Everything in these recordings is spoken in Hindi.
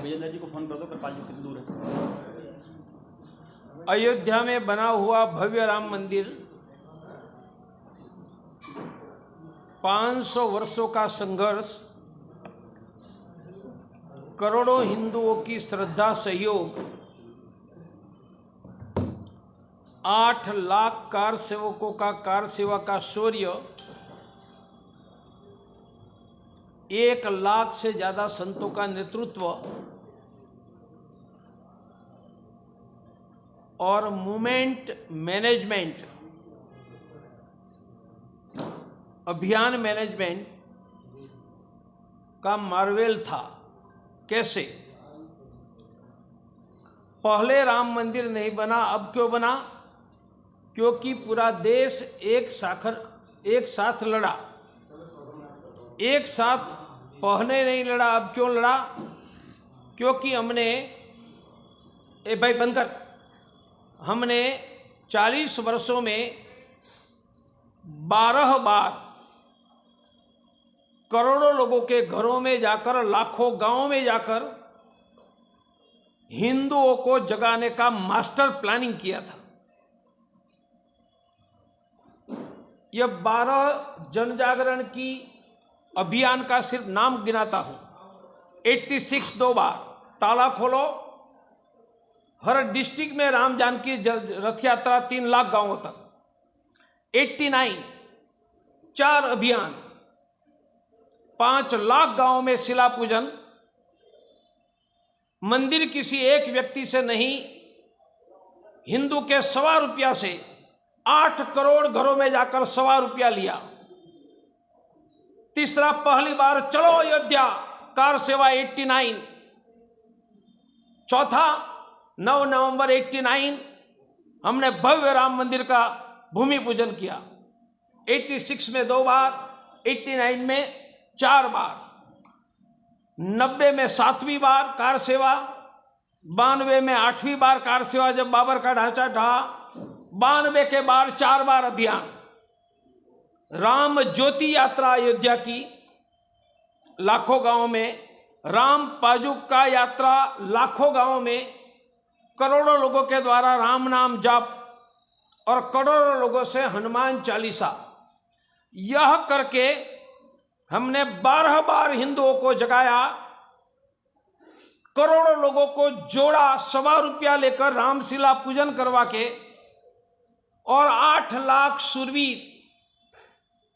विजेंद्र जी को फोन कर दो, कृपाल जी कितनी दूर है। अयोध्या में बना हुआ भव्य राम मंदिर 500 वर्षों का संघर्ष, करोड़ों हिंदुओं की श्रद्धा सहयोग, 8 लाख कार सेवकों का कार सेवा का शौर्य, 1 लाख से ज्यादा संतों का नेतृत्व और मूवमेंट मैनेजमेंट, अभियान मैनेजमेंट का मार्वेल था। कैसे? पहले राम मंदिर नहीं बना, अब क्यों बना? क्योंकि पूरा देश एक साथ लड़ा। एक साथ पहले नहीं लड़ा, अब क्यों लड़ा? क्योंकि हमने भाई बंद कर, हमने 40 वर्षों में 12 बार करोड़ों लोगों के घरों में जाकर, लाखों गांवों में जाकर हिंदुओं को जगाने का मास्टर प्लानिंग किया था। यह 12 जनजागरण की अभियान का सिर्फ नाम गिनाता हूं। 86 2 बार, ताला खोलो, हर डिस्ट्रिक्ट में राम जानकी रथ यात्रा 3 लाख गांवों तक। 89 4 अभियान, 5 लाख गांवों में शिला पूजन। मंदिर किसी एक व्यक्ति से नहीं, हिंदू के ₹1.25 से 8 करोड़ घरों में जाकर ₹1.25 लिया। तीसरा, पहली बार चलो अयोध्या कार सेवा 89। चौथा, 9 नवंबर 89 हमने भव्य राम मंदिर का भूमि पूजन किया। 86 में 2 बार, 89 में 4 बार, 90 में 7वीं बार कार सेवा, 92 में 8वीं बार कार सेवा जब बाबर का ढांचा ढहा, 92 के बाद 4 बार अभियान। राम ज्योति यात्रा अयोध्या की लाखों गांवों में, राम पादुका का यात्रा लाखों गांवों में, करोड़ों लोगों के द्वारा राम नाम जाप और करोड़ों लोगों से हनुमान चालीसा। यह करके हमने 12 बार हिंदुओं को जगाया, करोड़ों लोगों को जोड़ा, ₹1.25 लेकर रामशिला पूजन करवा के, और 8 लाख शूरवीर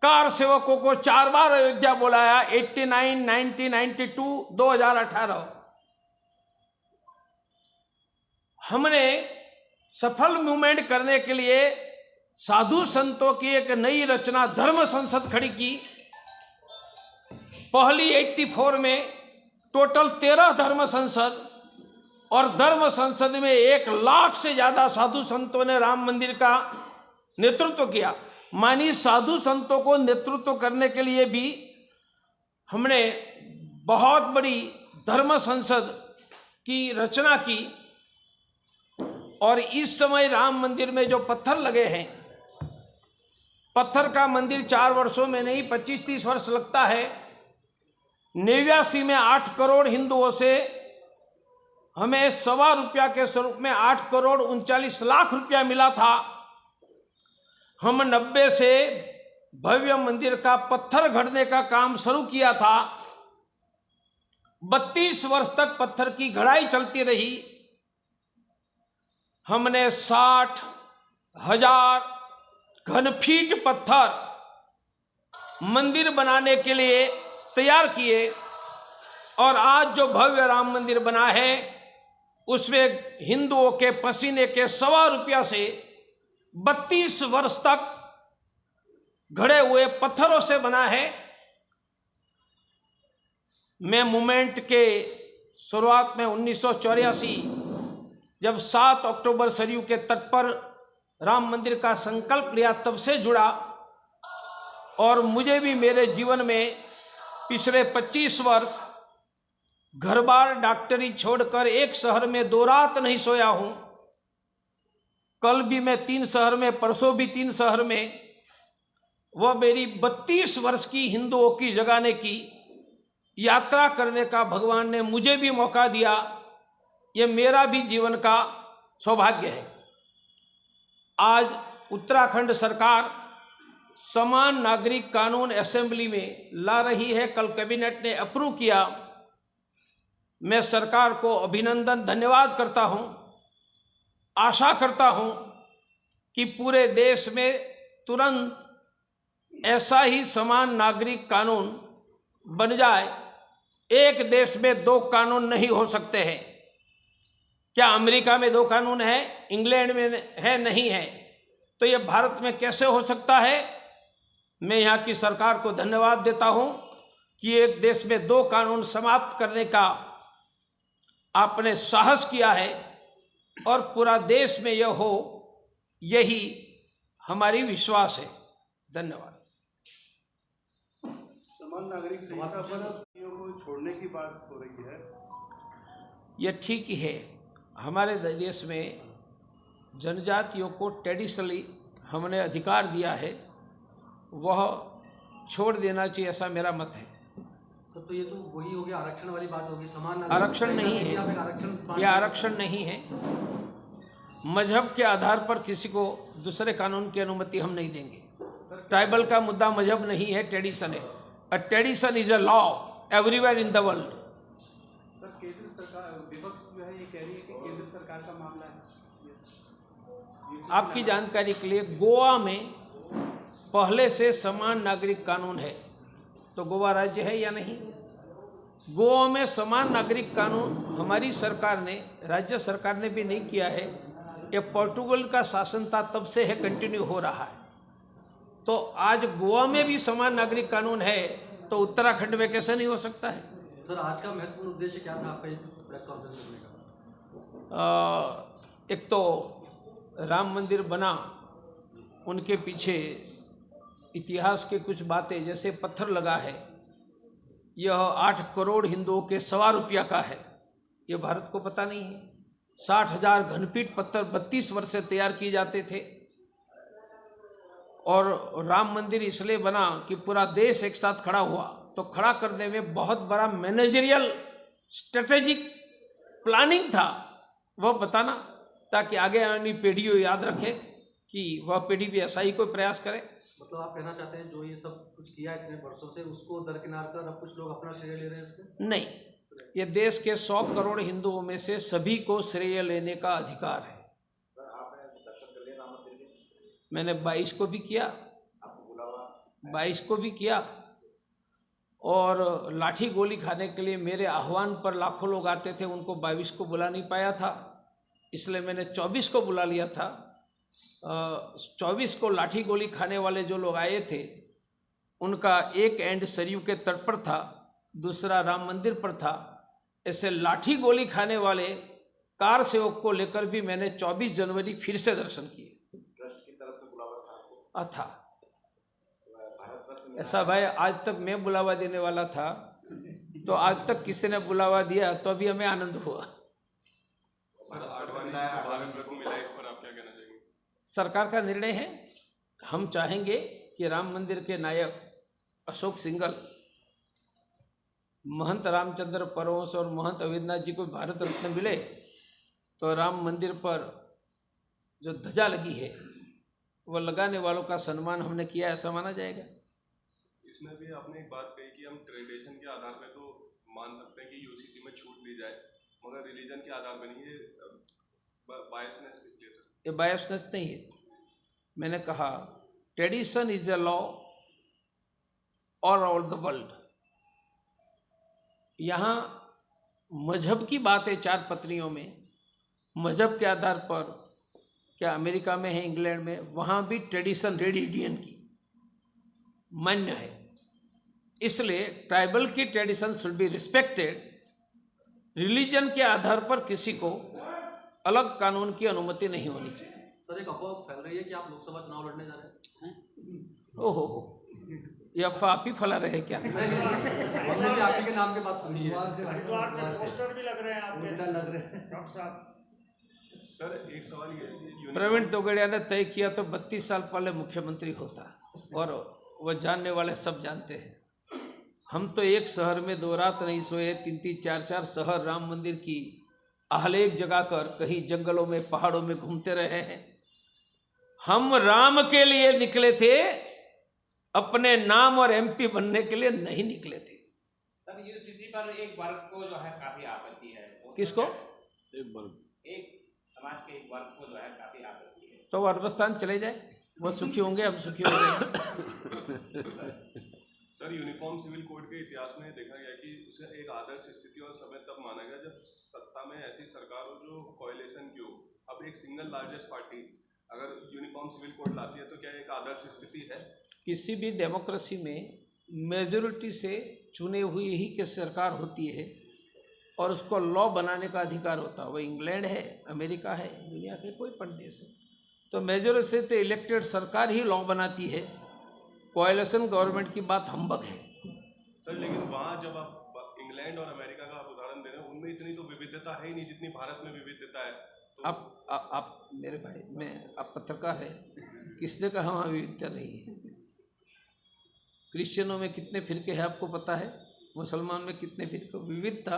कार सेवकों को 4 बार अयोध्या बुलाया। 89, 90, 92, 2018 हमने सफल मूवमेंट करने के लिए साधु संतों की एक नई रचना धर्म संसद खड़ी की। पहली 84 में टोटल 13 धर्म संसद, और धर्म संसद में 1 लाख से ज्यादा साधु संतों ने राम मंदिर का नेतृत्व किया। मानी साधु संतों को नेतृत्व करने के लिए भी हमने बहुत बड़ी धर्म संसद की रचना की। और इस समय राम मंदिर में जो पत्थर लगे हैं, पत्थर का मंदिर 4 वर्षों में नहीं 25-30 वर्ष लगता है। 89 में 8 करोड़ हिंदुओं से हमें ₹1.25 के स्वरूप में 8 करोड़ 39 लाख रुपया मिला था। हम 90 से भव्य मंदिर का पत्थर घड़ने का काम शुरू किया था। 32 वर्ष तक पत्थर की घड़ाई चलती रही। हमने 60,000 घनफीट पत्थर मंदिर बनाने के लिए तैयार किए, और आज जो भव्य राम मंदिर बना है उसमें हिंदुओं के पसीने के ₹1.25 से 32 वर्ष तक घड़े हुए पत्थरों से बना है। मैं मूवमेंट के शुरुआत में 1984 जब 7 अक्टूबर सरयू के तट पर राम मंदिर का संकल्प लिया, तब से जुड़ा। और मुझे भी मेरे जीवन में पिछले 25 वर्ष घर बार डॉक्टरी छोड़कर एक शहर में 2 रात नहीं सोया हूं। कल भी मैं 3 शहर में, परसों भी 3 शहर में। वह मेरी 32 वर्ष की हिंदुओं की जगाने की यात्रा करने का भगवान ने मुझे भी मौका दिया, ये मेरा भी जीवन का सौभाग्य है। आज उत्तराखंड सरकार समान नागरिक कानून असेंबली में ला रही है, कल कैबिनेट ने अप्रूव किया। मैं सरकार को अभिनंदन धन्यवाद करता हूं। आशा करता हूं कि पूरे देश में तुरंत ऐसा ही समान नागरिक कानून बन जाए। एक देश में दो कानून नहीं हो सकते हैं। क्या अमेरिका में दो कानून है, इंग्लैंड में है? नहीं है। तो ये भारत में कैसे हो सकता है? मैं यहाँ की सरकार को धन्यवाद देता हूँ कि एक देश में दो कानून समाप्त करने का आपने साहस किया है और पूरा देश में यह हो, यही हमारी विश्वास है। धन्यवाद। समान नागरिक संहिता पर को छोड़ने की बात हो रही है, यह ठीक ही है। हमारे देश में जनजातियों को ट्रेडिशनली हमने अधिकार दिया है, वह छोड़ देना चाहिए, ऐसा मेरा मत है। तो ये तो वही हो गया, आरक्षण वाली बात होगी। समान आरक्षण नहीं है, यह आरक्षण नहीं है। मजहब के आधार पर किसी को दूसरे कानून की अनुमति हम नहीं देंगे। ट्राइबल का मुद्दा मजहब नहीं है, ट्रेडिशन है। अ tradition is a law everywhere in the world. Sir, केंद्र सरकार विपक्ष जो है ये कह रही है कि केंद्र सरकार का मामला है। आपकी जानकारी के लिए, गोवा में पहले से समान नागरिक कानून है, तो गोवा राज्य है या नहीं? गोवा में समान नागरिक कानून हमारी सरकार ने, राज्य सरकार ने भी नहीं किया है। ये पोर्टुगल का शासन था तब से है, कंटिन्यू हो रहा है। तो आज गोवा में भी समान नागरिक कानून है, तो उत्तराखंड में कैसे नहीं हो सकता है? सर, आज का महत्वपूर्ण उद्देश्य क्या था आपका प्रेस कॉन्फ्रेंस करने का? एक तो राम मंदिर बना, उनके पीछे इतिहास के कुछ बातें, जैसे पत्थर लगा है, यह 8 करोड़ हिंदुओं के 1.25 रुपया का है, ये भारत को पता नहीं है। 60,000 घनफीट पत्थर 32 वर्ष से तैयार किए जाते थे। और राम मंदिर इसलिए बना कि पूरा देश एक साथ खड़ा हुआ, तो खड़ा करने में बहुत बड़ा मैनेजरियल स्ट्रेटेजिक प्लानिंग था, वह बताना, ताकि आगे आने पीढ़ियों याद रखे कि वह पीढ़ी भी ऐसा ही कोई प्रयास करे। मतलब आप कहना चाहते हैं जो ये सब कुछ किया इतने वर्षों से, उसको दरकिनार कर अब कुछ लोग अपना श्रेय ले रहे हैं इसके? नहीं, ये देश के 100 करोड़ हिंदुओं में से सभी को श्रेय लेने का अधिकार है। मैंने 22 को भी किया, 22 को भी किया, और लाठी गोली खाने के लिए मेरे आह्वान पर लाखों लोग आते थे, उनको 22 को बुला नहीं पाया था, इसलिए मैंने 24 को बुला लिया था। 24 को लाठी गोली खाने वाले जो लोग आए थे, उनका एक एंड सरयू के तट पर था, दूसरा राम मंदिर पर था। ऐसे लाठी गोली खाने वाले कार सेवक को लेकर भी मैंने 24 जनवरी फिर से दर्शन किए। ट्रस्ट की तरफ से बुलावा था ऐसा भाई, आज तक मैं बुलावा देने वाला था, तो आज तक किसी ने बुलावा दिया तो अभी हमें आनंद हुआ। सरकार का निर्णय है। हम चाहेंगे कि राम मंदिर के नायक अशोक सिंघल, महंत रामचंद्र परमहंस और महंत अवेद्यनाथ जी को भारत रत्न मिले, तो राम मंदिर पर जो ध्वजा लगी है वह लगाने वालों का सम्मान हमने किया, ऐसा माना जाएगा। इसमें भी आपने एक बात कही कि हम ट्रेडिशन के आधार पे तो मान सकते हैं कि यूसीसी में छूट दी जाए, मगर रिलीजन के आधार पे नहीं। ये बायसनेस इसलिए सर, ये बायसनेस नहीं है। मैंने कहा tradition is a law all over the world. यहाँ मजहब की बात है 4 पत्नियों में, मजहब के आधार पर क्या अमेरिका में है, इंग्लैंड में, वहाँ भी ट्रेडिशन रेड इंडियन की मान्य है। इसलिए ट्राइबल की tradition should be respected. Religion के आधार पर किसी को अलग कानून की अनुमति नहीं होनी चाहिए। सर, एक अफवाह फैल रही है कि आप लोकसभा चुनाव लड़ने जा रहे हैं। ओहो, ये अफवाह आप ही फैला रहे हैं क्या? हमने भी आप ही के नाम की बात सुनी है। पोस्टर भी लग रहे हैं आपके, लग रहे हैं डॉक्टर साहब। सर, एक सवाल ये, प्रवीण तोगड़िया ने तय किया तो 32 साल पहले मुख्यमंत्री होता, और वह जानने वाले सब जानते हैं। हम तो एक शहर में 2 रात नहीं सोए, 3-3, 4-4 शहर राम मंदिर की आलेख जगाकर कहीं जंगलों में पहाड़ों में घूमते रहे हैं। हम राम के लिए निकले थे, अपने नाम और एमपी बनने के लिए नहीं निकले थे। सर यूसीसी पर एक वर्ग को जो है काफी आपत्ति है। किसको? एक समाज के एक वर्ग को जो है काफी आपत्ति है। तो वो अरबस्तान चले जाए, वो सुखी होंगे, हम सुखी हो गए। सर यूनिफॉर्म सिविल कोड के इतिहास में देखा गया कि उसे एक आदर्श स्थिति और समय तब माना गया जब सत्ता में ऐसी सरकार हो जो कोएलिशन की हो। अब एक सिंगल लार्जेस्ट पार्टी अगर यूनिफॉर्म सिविल कोड लाती है तो क्या एक आदर्श स्थिति है? किसी भी डेमोक्रेसी में मेजोरिटी से चुने हुए ही की सरकार होती है और उसको लॉ बनाने का अधिकार होता है। वो इंग्लैंड है, अमेरिका है, दुनिया के कोई पण देश है, तो मेजोरिटी से तो इलेक्टेड सरकार ही लॉ बनाती है। कोएलिशन गवर्नमेंट की बात हम्बग है। सर लेकिन वहाँ जब आप इंग्लैंड और अमेरिका का आप उदाहरण दे रहे हैं, उनमें इतनी तो विविधता है ही नहीं जितनी भारत में विविधता है। तो आप मेरे भाई, आप पत्रकार है, किसने कहा वहाँ विविधता नहीं है? क्रिश्चियनों में कितने फिरके हैं आपको पता है? मुसलमान में कितने फिरके? विविधता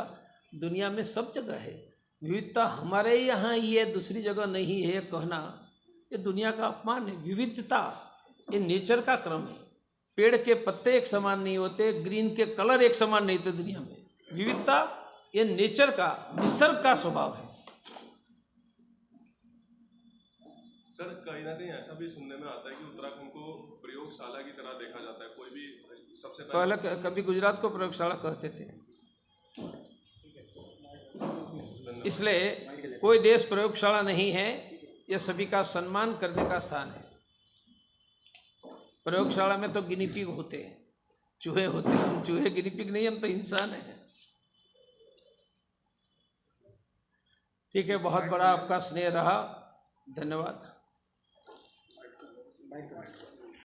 दुनिया में सब जगह है। विविधता हमारे यहाँ ही है, दूसरी जगह नहीं है कहना ये दुनिया का अपमान है। विविधता ये नेचर का क्रम है। पेड़ के पत्ते एक समान नहीं होते, ग्रीन के कलर एक समान नहीं होते दुनिया में। विविधता ये नेचर का, निसर्ग का स्वभाव है। सर कहीं ना कहीं ऐसा भी सुनने में आता है कि उत्तराखंड को प्रयोगशाला की तरह देखा जाता है। कोई भी सबसे पहले कभी गुजरात को प्रयोगशाला कहते थे, इसलिए कोई देश प्रयोगशाला नहीं है, यह सभी का सम्मान करने का स्थान है। प्रयोगशाला में तो गिनी पिग होते हैं, चूहे होते हैं। हम चूहे गिनी पिग नहीं, हम तो इंसान हैं। ठीक है, बहुत बड़ा आपका स्नेह रहा, धन्यवाद।